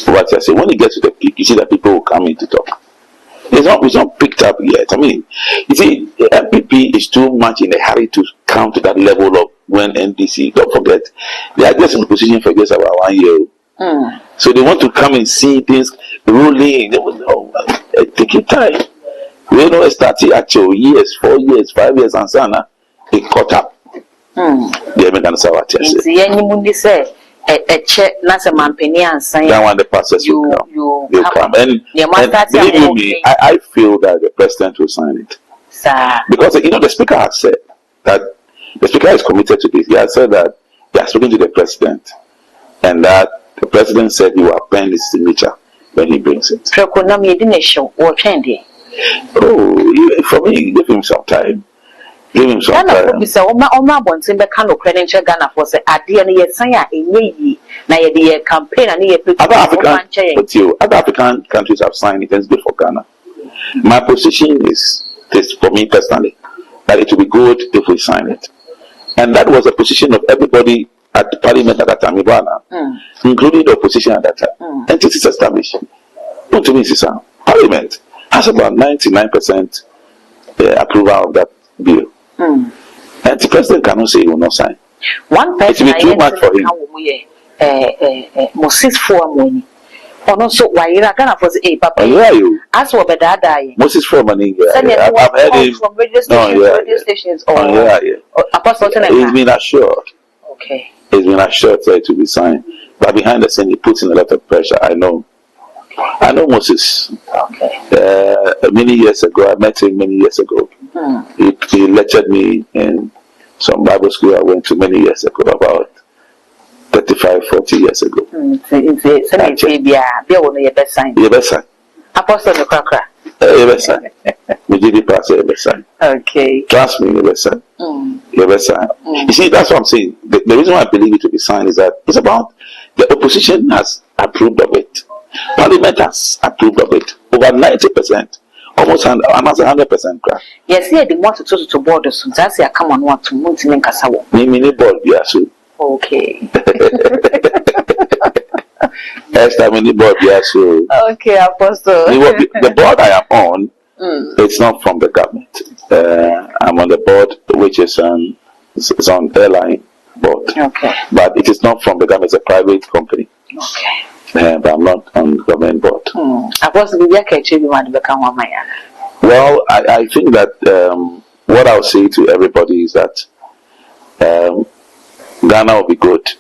What I say, when you get to the peak, you see that people will come in to talk. It's not picked up yet. I mean, you see, the MPP is too much in a hurry to come to that level of when NDC. Don't forget, they are just in a position for just about 1 year. So they want to come and see things rolling. They will know, take your time. We know starting actually years, 4 years, 5 years, and so on. It caught up. They make an sour test. A check, not a man penny and sign. That one the process will come. And believe me, I feel that the president will sign it. Sir. Because the speaker has said that the speaker is committed to this. He has said that he has spoken to the president and that the president said he will append his signature when he brings it. Oh, for me, give him some time. Give him some time. Other African countries have signed it, and it's good for Ghana. My position is this, for me personally, that it will be good if we sign it. And that was the position of everybody at the parliament at that time, including the opposition at that time. And this is established. What to me, Parliament has about 99% approval of that bill. And the president cannot say he will not sign. One person it will be too much for him. Moses Foreman. Also, why you're not gonna force a papa? As for the dada, Moses Foreman. I've heard him from radio stations or Apostle. He's been assured. Okay. He's been assured that it will be signed. But behind the scene, he puts in a lot of pressure. I know Moses. Okay. Many years ago, I met him many years ago. He lectured me in some Bible school I went to many years ago, about 35, 40 years ago. Apostle the Cracker. Okay. Trust me, you see, that's what I'm saying. The reason why I believe it to be signed is that it's about the opposition has approved of it. Parliament has approved of it. Over 90%. Almost 100% crack. Yes, yeah, they want to board us. That's a common one to Muntin and Casawa. Mini board, yes. Okay. Esther, mini board, yes. Okay, Apostle. The board I am on, it's not from the government. I'm on the board which is on airline board. Okay. But it is not from the government, it's a private company. Okay. But I'm not on government board. Well, I think that what I'll say to everybody is that Ghana will be good.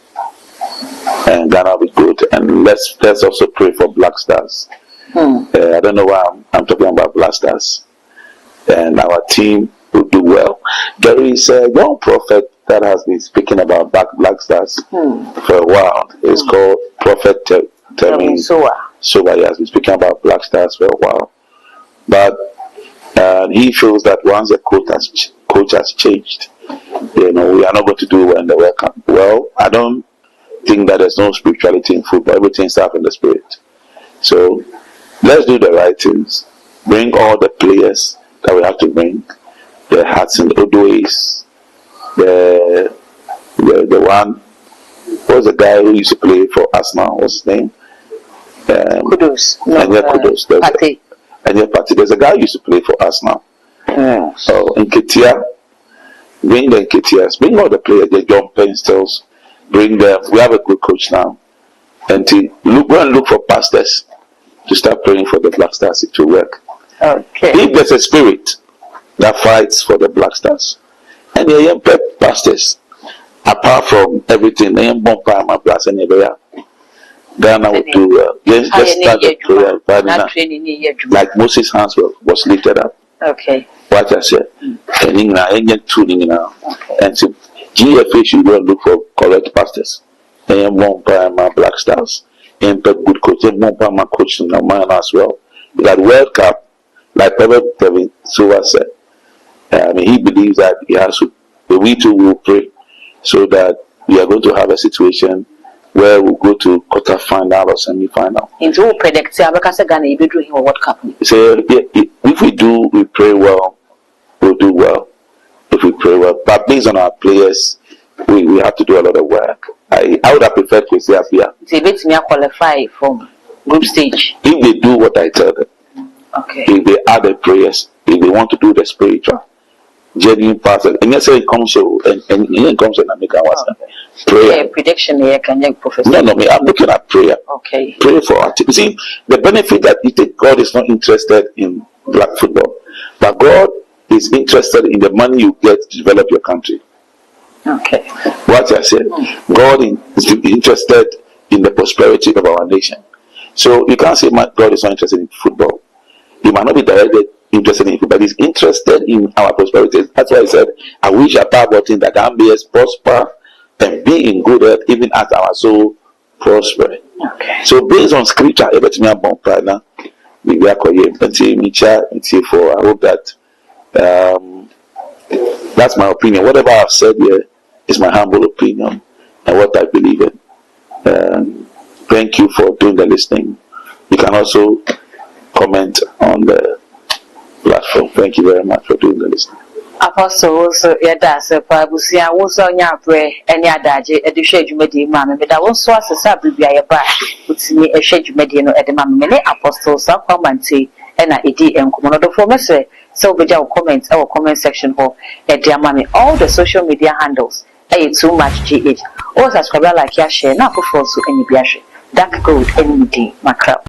And Ghana will be good. And let's also pray for Black Stars. I don't know why I'm talking about Black Stars. And our team will do well. There is a young prophet that has been speaking about black stars for a while. It's called Prophet Termin Soba. He has been speaking about black stars for a while. But he feels that once the coach has changed, we are not going to do well in the World Cup. Well, I don't think that there's no spirituality in football. Everything's up in the spirit. So let's do the right things. Bring all the players that we have to bring. The Hudson Odois, the one, what was the guy who used to play for Arsenal? What's his name? Kudos. Kudos. There's a guy who used to play for Arsenal. So in Ketia, bring the Ketias, bring all the players, the John Penstels, bring them. We have a good coach now. And go and look for pastors to start praying for the Black Stars to work. Okay. If there's a spirit that fights for the Black Stars, and the young pastors, apart from everything, the young bomb plus and Ghana would do well. Let's start the prayer like Moses' hands was lifted up. Okay. What I said, and tuning now, and so GFA should go and look for correct pastors. And one my Black Stars, and good coach, and one my coach in man as well. That World Cup, like Prophet Kevin Silva said, he believes that he has to. We too will pray so that we are going to have a situation where we'll go to quarter final or semi final. Into who predicts Ghana will be doing a World Cup. So if we pray well, we'll do well. If we pray well, but based on our players, we have to do a lot of work. I would have preferred to see Afia. They let me qualify for group stage. If they do what I tell them, okay. If they add the prayers, if they want to do the spiritual, genuine pastor, and yes, it comes to and it comes to America was prayer. Yeah, prediction here can you professor? No, I'm looking at prayer. Okay. Pray for our team. You see, the benefit that you think God is not interested in black football, but God is interested in the money you get to develop your country. Okay. What I said, God is interested in the prosperity of our nation. So you can't say God is not interested in football. He might not be directly interested in football, but he's interested in our prosperity. That's why I said, I wish above all things that Gambians prosper and be in good health, even as our soul prosper. Okay. So based on scripture, everything about pride now, we are going to for. I hope that that's my opinion. Whatever I've said here is my humble opinion and what I believe in. Thank you for doing the listening. You can also comment on the platform. Thank you very much for doing the listening. Apostle also that's a pabusia also nya pre any adaje edushe dwumadi ma me da won so asesa bibia ye ba utimi ehwe dwumadi no edema me ne apostle so kwamante na edi enkomo no do for me say so beja comment our comment section ho e dia ma me all the social media handles too much gh or subscribe like ya share na for so any biashe dark gold any day macra